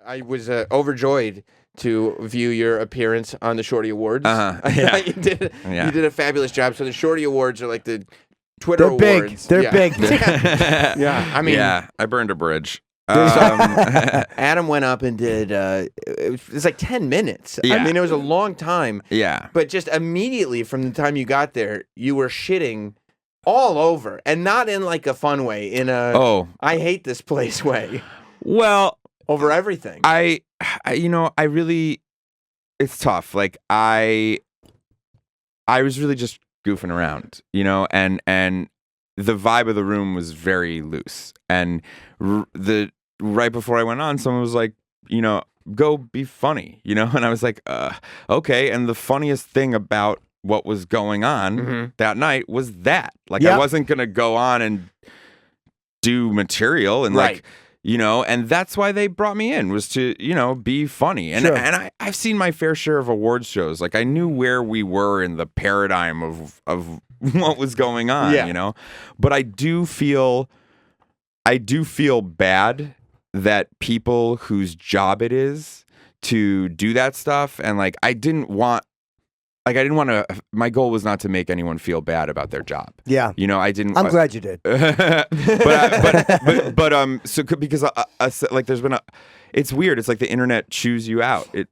I was overjoyed to view your appearance on the Shorty Awards. Yeah. You did a fabulous job. So the Shorty Awards are like the Twitter They're awards. They're big. Yeah, I mean, I burned a bridge. Adam went up and did. It was like 10 minutes. Yeah. I mean, it was a long time. Yeah. But just immediately from the time you got there, you were shitting all over, and not in like a fun way. In a I hate this place way. Well, over everything. I really, it's tough. Like I was really just goofing around, and the vibe of the room was very loose. And right before I went on, someone was like, go be funny, and I was like, okay. And the funniest thing about what was going on that night was that, like, I wasn't gonna go on and do material and like. And that's why they brought me in, was to, be funny. And and I've seen my fair share of awards shows. Like, I knew where we were in the paradigm of what was going on, But I do feel bad that people whose job it is to do that stuff, and like I didn't want to. My goal was not to make anyone feel bad about their job. Yeah, I didn't. I'm glad you did. but so because like there's been it's weird. It's like the internet chews you out. I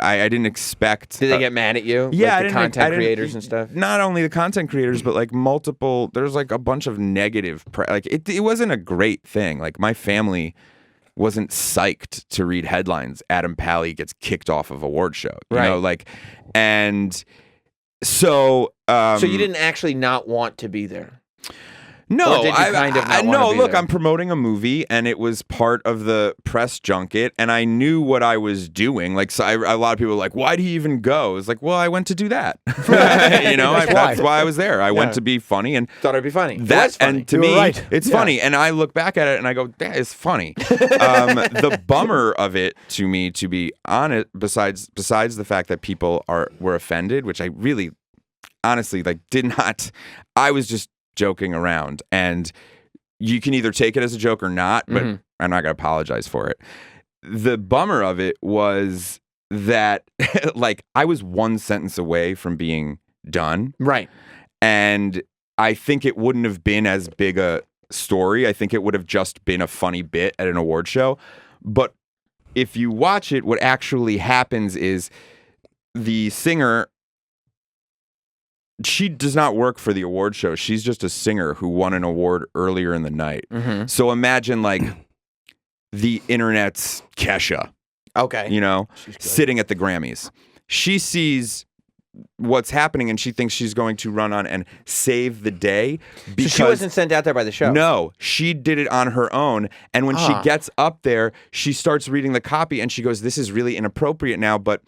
didn't expect. Did they get mad at you? Yeah, like the content creators and stuff. Not only the content creators, but like multiple. There's like a bunch of negative. Like it wasn't a great thing. Like my family wasn't psyched to read headlines. Adam Pally gets kicked off of award show. And so so you didn't actually not want to be there. No, look, I'm promoting a movie, and it was part of the press junket, and I knew what I was doing. Like, so a lot of people were like, "Why do you even go?" It's like, well, I went to do that. That's why I was there. I went to be funny and thought it'd be funny. That's funny. And to me, it's funny, and I look back at it and I go, "That is funny." The bummer of it to me, to be honest, besides the fact that people were offended, which I really, honestly, did not. I was just joking around, and you can either take it as a joke or not, but I'm not gonna apologize for it. The bummer of it was that like I was one sentence away from being done, right? And I think it wouldn't have been as big a story. I think it would have just been a funny bit at an award show. But if you watch it, what actually happens is the singer, she does not work for the award show. She's just a singer who won an award earlier in the night. So imagine like the internet's Kesha. Okay. Sitting at the Grammys. She sees what's happening and she thinks she's going to run on and save the day. So she wasn't sent out there by the show? No, she did it on her own. And when she gets up there, she starts reading the copy and she goes, "This is really inappropriate now, but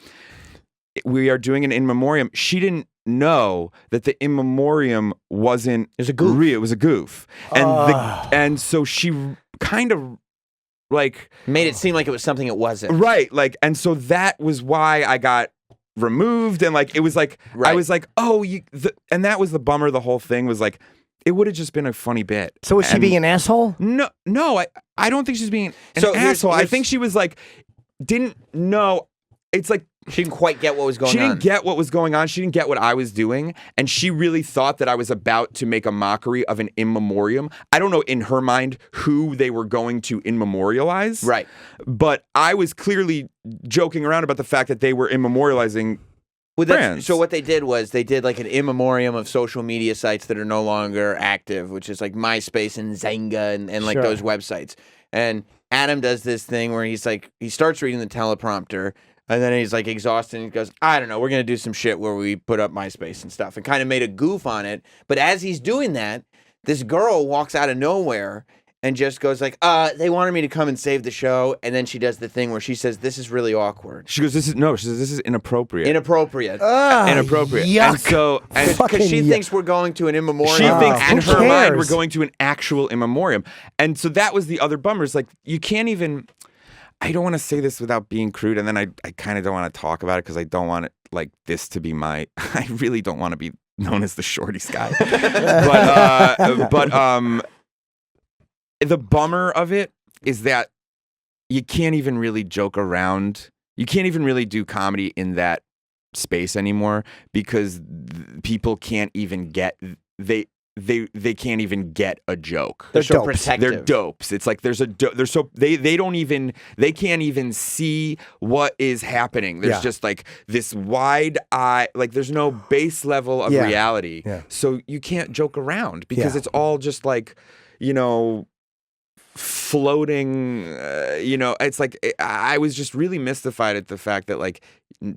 we are doing an in memoriam." She didn't know that the in memoriam wasn't. It was a goof. Real. It was a goof, and so she kind of like made it seem like it was something it wasn't. Right, like, and so that was why I got removed, and like it was like I was like, and that was the bummer. The whole thing was like, it would have just been a funny bit. So was she being an asshole? No, I don't think she's being an asshole. I think she was like, didn't know. It's like she didn't quite get what was going on. She didn't get what was going on. She didn't get what I was doing. And she really thought that I was about to make a mockery of an in memoriam. I don't know in her mind who they were going to in memorialize. Right. But I was clearly joking around about the fact that they were in memorializing brands. So what they did was they did like an in memoriam of social media sites that are no longer active, which is like MySpace and Zynga and like those websites. And Adam does this thing where he's like, he starts reading the teleprompter, and then he's like exhausted and he goes, "I don't know, we're going to do some shit where we put up MySpace and stuff," and kind of made a goof on it. But as he's doing that, this girl walks out of nowhere and just goes like, they wanted me to come and save the show. And then she does the thing where she says, "This is really awkward." She goes, she says, "This is inappropriate." Inappropriate. Inappropriate. Yuck. And so, because she thinks we're going to an in memoriam. She thinks in her cares? mind we're going to an actual in memoriam. And so that was the other bummer. It's like, you can't even, I don't want to say this without being crude, and then I kind of don't want to talk about it because I don't want it like this to be I really don't want to be known as the Shorty's guy. but the bummer of it is that you can't even really joke around. You can't even really do comedy in that space anymore because people can't even get they can't even get a joke. They're so dopes. protective. They're dopes. It's like they can't even see what is happening. There's just like this wide eye, like there's no base level of reality. Yeah. So you can't joke around because it's all just like, floating, it's like I was just really mystified at the fact that like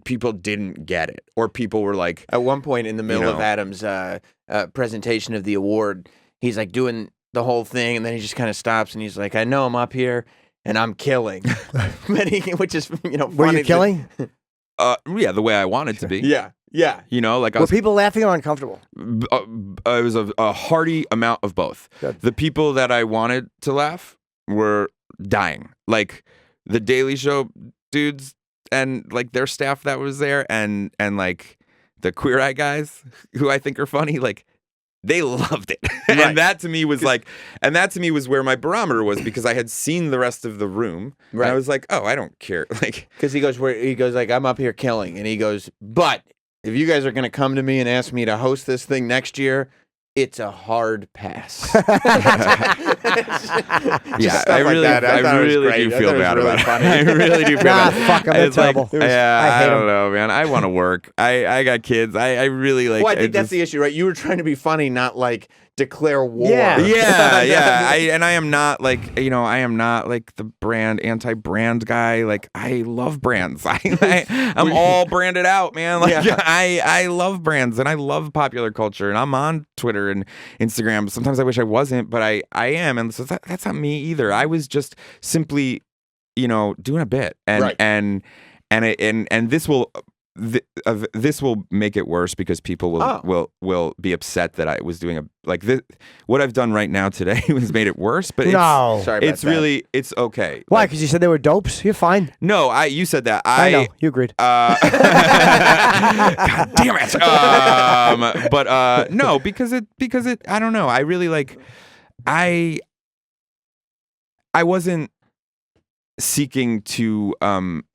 people didn't get it, or people were like, at one point in the middle of Adam's presentation of the award, he's like doing the whole thing, and then he just kind of stops and he's like, I know I'm up here and I'm killing, which is funny. Were you killing? Yeah, the way I wanted to be. Yeah. Like Were people laughing or uncomfortable? It was a hearty amount of both. Good. The people that I wanted to laugh were dying, like the Daily Show dudes and like their staff that was there, and like the Queer Eye guys who I think are funny, like they loved it. Right. And that to me was where my barometer was, because I had seen the rest of the room. Right. And I was like, oh, I don't care. Like, because he goes like, I'm up here killing, and he goes, but if you guys are going to come to me and ask me to host this thing next year, it's a hard pass. yeah, I really do feel bad about it. I really do feel bad. Fuck, I'm terrible. I don't know, man. I want to work. I got kids. I really like. Well, I think that's the issue, right? You were trying to be funny, not like declare war. Yeah. I am not like, I am not like the anti-brand guy. Like, I love brands. I'm all branded out, man. Like, I love brands, and I love popular culture, and I'm on Twitter and Instagram. Sometimes I wish I wasn't, but I am, and so that's not me either. I was just simply, doing a bit, and this will. This will make it worse, because people will be upset that I was doing what I've done right now today has made it worse. But no, sorry about it's that. Really, it's okay. Why? Because you said they were dopes. You're fine. No, you said that. I know. You agreed. God damn it. But no, because it. I don't know. I really like. I wasn't seeking to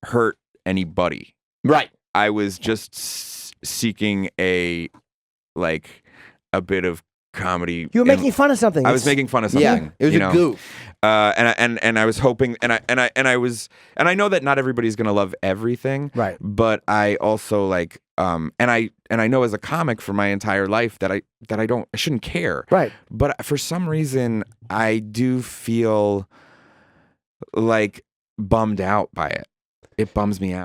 hurt anybody. Right. I was just seeking a bit of comedy. You were making fun of something. I was making fun of something. Yeah, it was a goof. And I was hoping, and I know that not everybody's gonna love everything. Right. But I also and I know as a comic for my entire life that I shouldn't care. Right. But for some reason I do feel like bummed out by it. It bums me out.